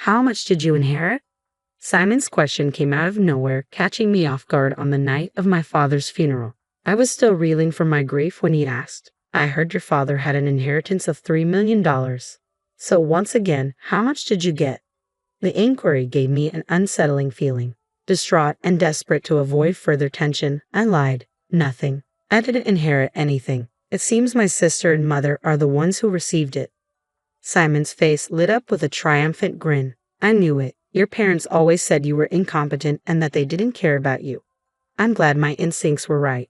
How much did you inherit? Simon's question came out of nowhere, catching me off guard on the night of my father's funeral. I was still reeling from my grief when he asked, I heard your father had an inheritance of $3 million. So once again, how much did you get? The inquiry gave me an unsettling feeling. Distraught and desperate to avoid further tension, I lied. Nothing. I didn't inherit anything. It seems my sister and mother are the ones who received it. Simon's face lit up with a triumphant grin. I knew it. Your parents always said you were incompetent and that they didn't care about you. I'm glad my instincts were right.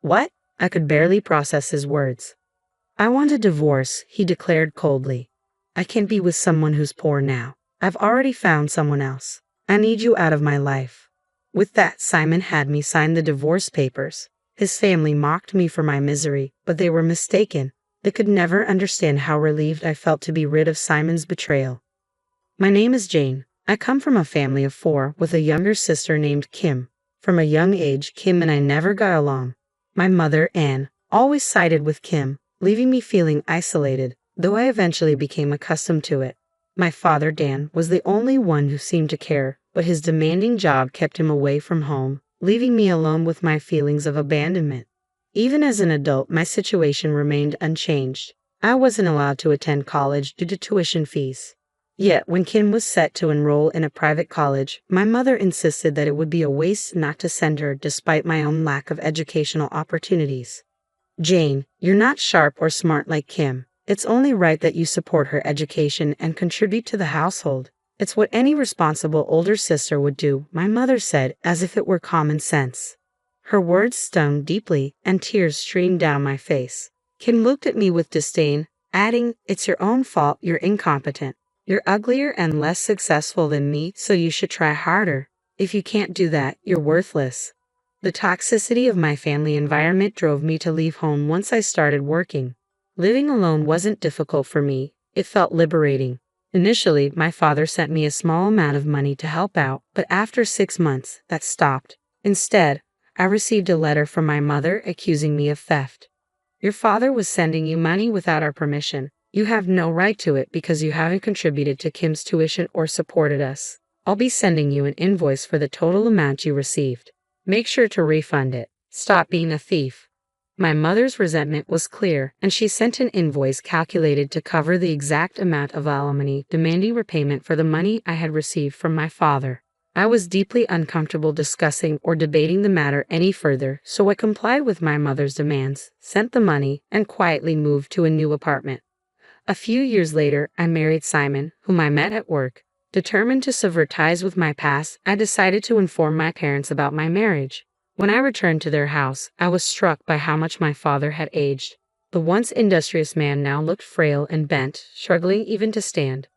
What? I could barely process his words. I want a divorce, he declared coldly. I can't be with someone who's poor now. I've already found someone else. I need you out of my life. With that, Simon had me sign the divorce papers. His family mocked me for my misery, but they were mistaken. They could never understand how relieved I felt to be rid of Simon's betrayal. My name is Jane. I come from a family of 4 with a younger sister named Kim. From a young age, Kim and I never got along. My mother, Anne, always sided with Kim, leaving me feeling isolated, though I eventually became accustomed to it. My father, Dan, was the only one who seemed to care, but his demanding job kept him away from home, leaving me alone with my feelings of abandonment. Even as an adult, my situation remained unchanged. I wasn't allowed to attend college due to tuition fees. Yet, when Kim was set to enroll in a private college, my mother insisted that it would be a waste not to send her despite my own lack of educational opportunities. Jane, you're not sharp or smart like Kim. It's only right that you support her education and contribute to the household. It's what any responsible older sister would do, my mother said, as if it were common sense. Her words stung deeply, and tears streamed down my face. Kim looked at me with disdain, adding, It's your own fault, you're incompetent. You're uglier and less successful than me, so you should try harder. If you can't do that, you're worthless. The toxicity of my family environment drove me to leave home once I started working. Living alone wasn't difficult for me. It felt liberating. Initially, my father sent me a small amount of money to help out, but after 6 months, that stopped. Instead, I received a letter from my mother accusing me of theft. Your father was sending you money without our permission. You have no right to it because you haven't contributed to Kim's tuition or supported us. I'll be sending you an invoice for the total amount you received. Make sure to refund it. Stop being a thief. My mother's resentment was clear, and she sent an invoice calculated to cover the exact amount of alimony, demanding repayment for the money I had received from my father. I was deeply uncomfortable discussing or debating the matter any further, so I complied with my mother's demands, sent the money, and quietly moved to a new apartment. A few years later, I married Simon, whom I met at work. Determined to sever ties with my past, I decided to inform my parents about my marriage. When I returned to their house, I was struck by how much my father had aged. The once industrious man now looked frail and bent, struggling even to stand.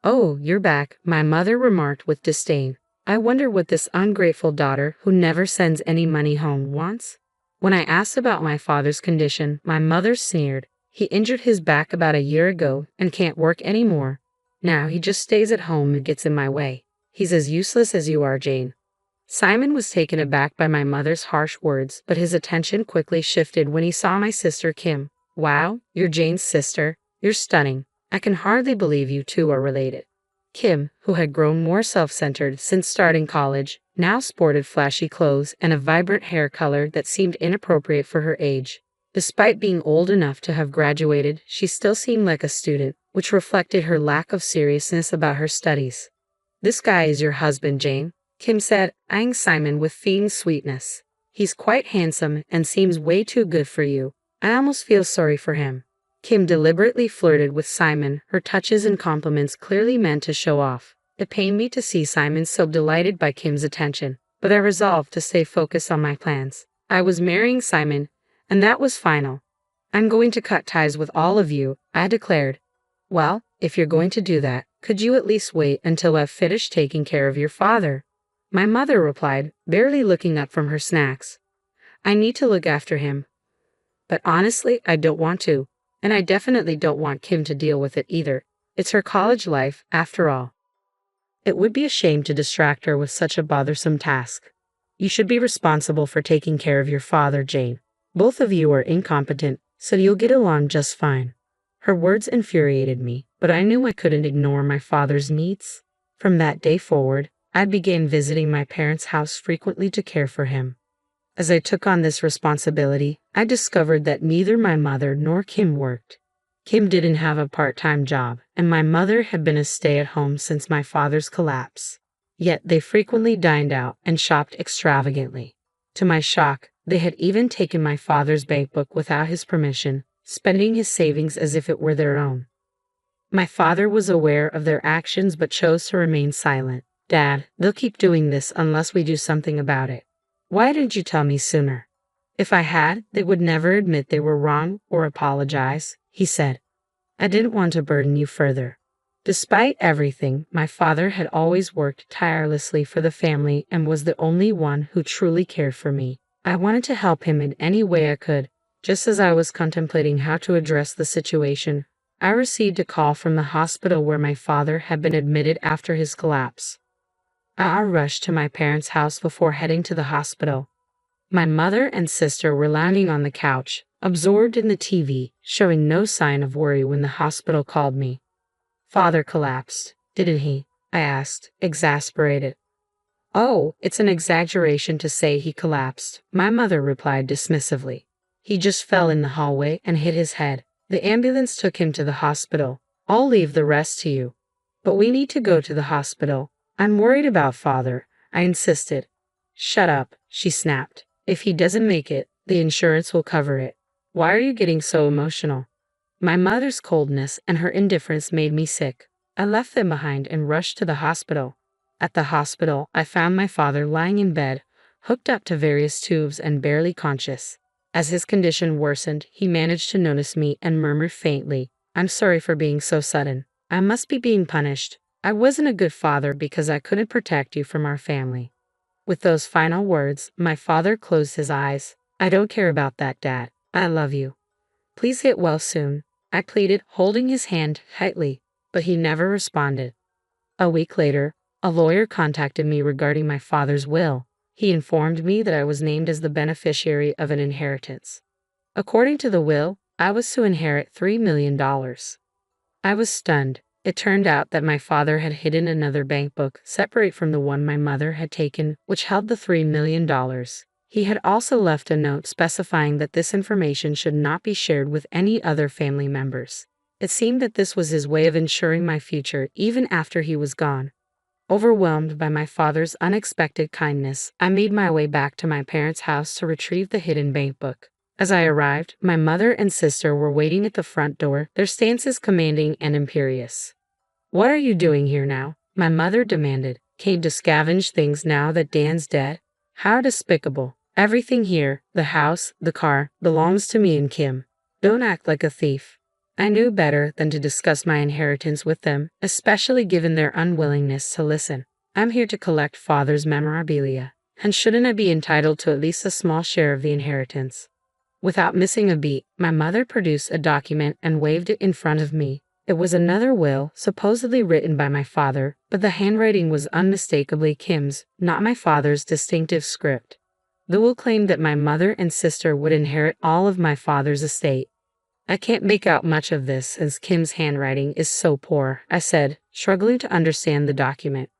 Oh, you're back, my mother remarked with disdain. I wonder what this ungrateful daughter, who never sends any money home, wants? When I asked about my father's condition, my mother sneered. He injured his back about a year ago and can't work anymore. Now he just stays at home and gets in my way. He's as useless as you are, Jane. Simon was taken aback by my mother's harsh words, but his attention quickly shifted when he saw my sister Kim. Wow, you're Jane's sister. You're stunning. I can hardly believe you two are related. Kim, who had grown more self-centered since starting college, now sported flashy clothes and a vibrant hair color that seemed inappropriate for her age. Despite being old enough to have graduated, she still seemed like a student, which reflected her lack of seriousness about her studies. This guy is your husband, Jane, Kim said, eyeing Simon with feigned sweetness. He's quite handsome and seems way too good for you. I almost feel sorry for him. Kim deliberately flirted with Simon, her touches and compliments clearly meant to show off. It pained me to see Simon so delighted by Kim's attention, but I resolved to stay focused on my plans. I was marrying Simon, and that was final. I'm going to cut ties with all of you, I declared. Well, if you're going to do that, could you at least wait until I've finished taking care of your father? My mother replied, barely looking up from her snacks. I need to look after him. But honestly, I don't want to. And I definitely don't want Kim to deal with it either. It's her college life, after all. It would be a shame to distract her with such a bothersome task. You should be responsible for taking care of your father, Jane. Both of you are incompetent, so you'll get along just fine. Her words infuriated me, but I knew I couldn't ignore my father's needs. From that day forward, I began visiting my parents' house frequently to care for him. As I took on this responsibility, I discovered that neither my mother nor Kim worked. Kim didn't have a part-time job, and my mother had been a stay-at-home since my father's collapse. Yet they frequently dined out and shopped extravagantly. To my shock, they had even taken my father's bankbook without his permission, spending his savings as if it were their own. My father was aware of their actions but chose to remain silent. "Dad, they'll keep doing this unless we do something about it. Why didn't you tell me sooner?" "If I had, they would never admit they were wrong or apologize," he said. "I didn't want to burden you further." Despite everything, my father had always worked tirelessly for the family and was the only one who truly cared for me. I wanted to help him in any way I could. Just as I was contemplating how to address the situation, I received a call from the hospital where my father had been admitted after his collapse. I rushed to my parents' house before heading to the hospital. My mother and sister were lounging on the couch, absorbed in the TV, showing no sign of worry when the hospital called me. "Father collapsed, didn't he?" I asked, exasperated. "Oh, it's an exaggeration to say he collapsed," my mother replied dismissively. "He just fell in the hallway and hit his head. The ambulance took him to the hospital. I'll leave the rest to you." "But we need to go to the hospital. I'm worried about Father," I insisted. "Shut up," she snapped. "If he doesn't make it, the insurance will cover it. Why are you getting so emotional?" My mother's coldness and her indifference made me sick. I left them behind and rushed to the hospital. At the hospital, I found my father lying in bed, hooked up to various tubes and barely conscious. As his condition worsened, he managed to notice me and murmured faintly, "I'm sorry for being so sudden. I must be being punished. I wasn't a good father because I couldn't protect you from our family." With those final words, my father closed his eyes. "I don't care about that, Dad. I love you. Please get well soon," I pleaded, holding his hand tightly, but he never responded. A week later, a lawyer contacted me regarding my father's will. He informed me that I was named as the beneficiary of an inheritance. According to the will, I was to inherit $3 million. I was stunned. It turned out that my father had hidden another bank book separate from the one my mother had taken, which held the $3 million. He had also left a note specifying that this information should not be shared with any other family members. It seemed that this was his way of ensuring my future even after he was gone. Overwhelmed by my father's unexpected kindness, I made my way back to my parents' house to retrieve the hidden bank book. As I arrived, my mother and sister were waiting at the front door, their stances commanding and imperious. "What are you doing here now?" my mother demanded. "Came to scavenge things now that Dan's dead? How despicable. Everything here, the house, the car, belongs to me and Kim. Don't act like a thief." I knew better than to discuss my inheritance with them, especially given their unwillingness to listen. "I'm here to collect Father's memorabilia, and shouldn't I be entitled to at least a small share of the inheritance?" Without missing a beat, my mother produced a document and waved it in front of me. It was another will, supposedly written by my father, but the handwriting was unmistakably Kim's, not my father's distinctive script. The will claimed that my mother and sister would inherit all of my father's estate. "I can't make out much of this since Kim's handwriting is so poor," I said, struggling to understand the document.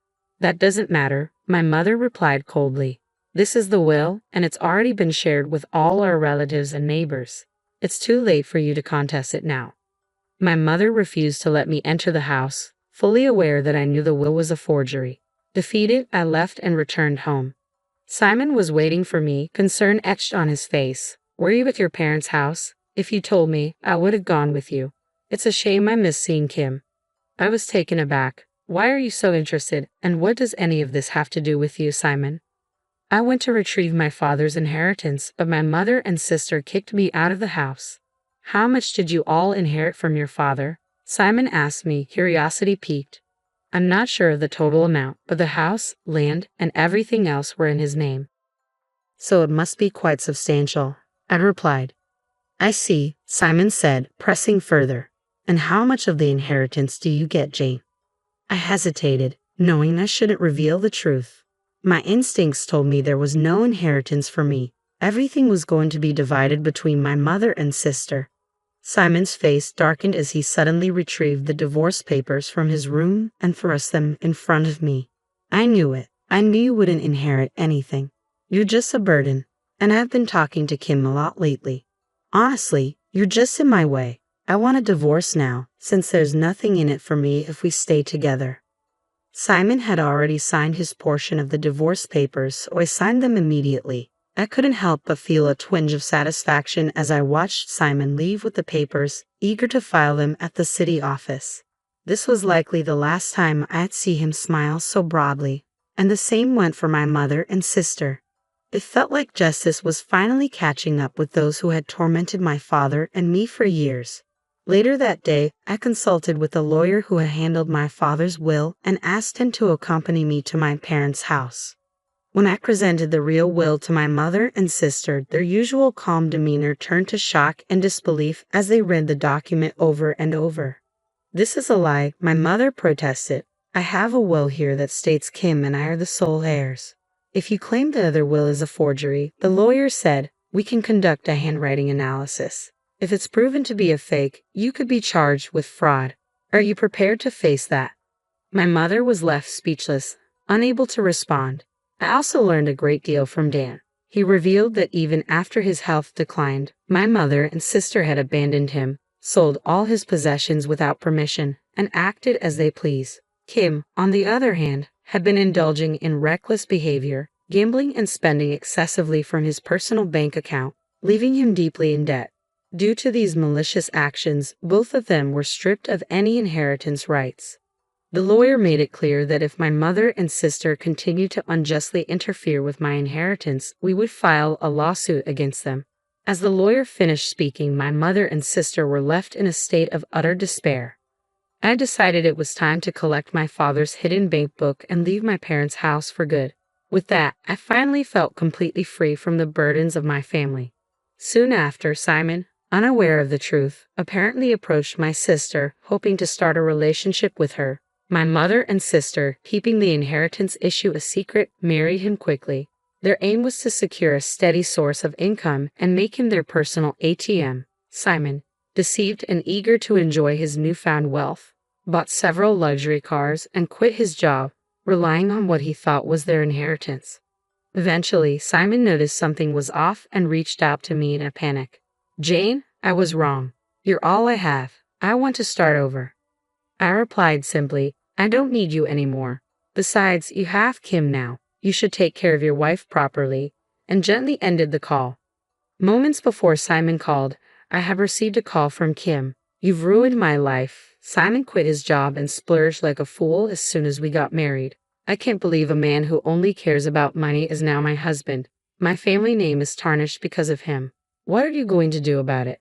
"That doesn't matter," my mother replied coldly. "This is the will, and it's already been shared with all our relatives and neighbors. It's too late for you to contest it now." My mother refused to let me enter the house, fully aware that I knew the will was a forgery. Defeated, I left and returned home. Simon was waiting for me, concern etched on his face. "Were you at your parents' house? If you told me, I would have gone with you. It's a shame I missed seeing Kim." I was taken aback. "Why are you so interested, and what does any of this have to do with you, Simon?" "I went to retrieve my father's inheritance, but my mother and sister kicked me out of the house." "How much did you all inherit from your father?" Simon asked me, curiosity piqued. "I'm not sure of the total amount, but the house, land, and everything else were in his name." "So it must be quite substantial," I replied. "I see," Simon said, pressing further. "And how much of the inheritance do you get, Jane?" I hesitated, knowing I shouldn't reveal the truth. My instincts told me there was no inheritance for me. Everything was going to be divided between my mother and sister. Simon's face darkened as he suddenly retrieved the divorce papers from his room and thrust them in front of me. I knew it. I knew you wouldn't inherit anything. You're just a burden. And I've been talking to Kim a lot lately. Honestly, you're just in my way. I want a divorce now, since there's nothing in it for me if we stay together. Simon had already signed his portion of the divorce papers, so I signed them immediately. I couldn't help but feel a twinge of satisfaction as I watched Simon leave with the papers, eager to file them at the city office. This was likely the last time I'd see him smile so broadly, and the same went for my mother and sister. It felt like justice was finally catching up with those who had tormented my father and me for years. Later that day, I consulted with a lawyer who had handled my father's will and asked him to accompany me to my parents' house. When I presented the real will to my mother and sister, their usual calm demeanor turned to shock and disbelief as they read the document over and over. "This is a lie," my mother protested. "I have a will here that states Kim and I are the sole heirs." "If you claim the other will is a forgery," the lawyer said, "we can conduct a handwriting analysis. If it's proven to be a fake, you could be charged with fraud. Are you prepared to face that?" My mother was left speechless, unable to respond. I also learned a great deal from Dan. He revealed that even after his health declined, my mother and sister had abandoned him, sold all his possessions without permission, and acted as they pleased. Kim, on the other hand, had been indulging in reckless behavior, gambling and spending excessively from his personal bank account, leaving him deeply in debt. Due to these malicious actions, both of them were stripped of any inheritance rights. The lawyer made it clear that if my mother and sister continued to unjustly interfere with my inheritance, we would file a lawsuit against them. As the lawyer finished speaking, my mother and sister were left in a state of utter despair. I decided it was time to collect my father's hidden bank book and leave my parents' house for good. With that, I finally felt completely free from the burdens of my family. Soon after, Simon, unaware of the truth, apparently approached my sister, hoping to start a relationship with her. My mother and sister, keeping the inheritance issue a secret, married him quickly. Their aim was to secure a steady source of income and make him their personal ATM. Simon, deceived and eager to enjoy his newfound wealth, bought several luxury cars and quit his job, relying on what he thought was their inheritance. Eventually, Simon noticed something was off and reached out to me in a panic. "Jane, I was wrong. You're all I have. I want to start over." I replied simply, "I don't need you anymore. Besides, you have Kim now. You should take care of your wife properly," and gently ended the call. Moments before Simon called, I have received a call from Kim. "You've ruined my life." Simon quit his job and splurged like a fool as soon as we got married. "I can't believe a man who only cares about money is now my husband. My family name is tarnished because of him. What are you going to do about it?"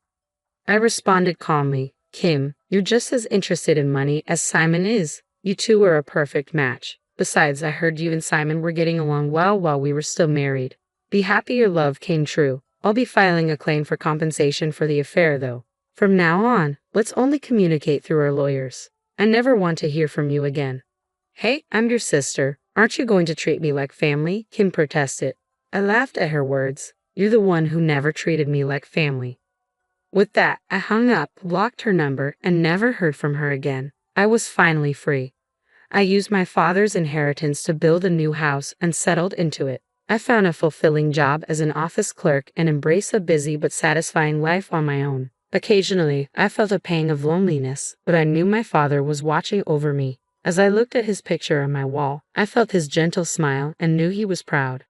I responded calmly, "Kim, you're just as interested in money as Simon is. You two are a perfect match. Besides, I heard you and Simon were getting along well while we were still married. Be happy your love came true. I'll be filing a claim for compensation for the affair, though. From now on, let's only communicate through our lawyers. I never want to hear from you again." "Hey, I'm your sister. Aren't you going to treat me like family?" Kim protested. I laughed at her words. "You're the one who never treated me like family." With that, I hung up, blocked her number, and never heard from her again. I was finally free. I used my father's inheritance to build a new house and settled into it. I found a fulfilling job as an office clerk and embraced a busy but satisfying life on my own. Occasionally, I felt a pang of loneliness, but I knew my father was watching over me. As I looked at his picture on my wall, I felt his gentle smile and knew he was proud.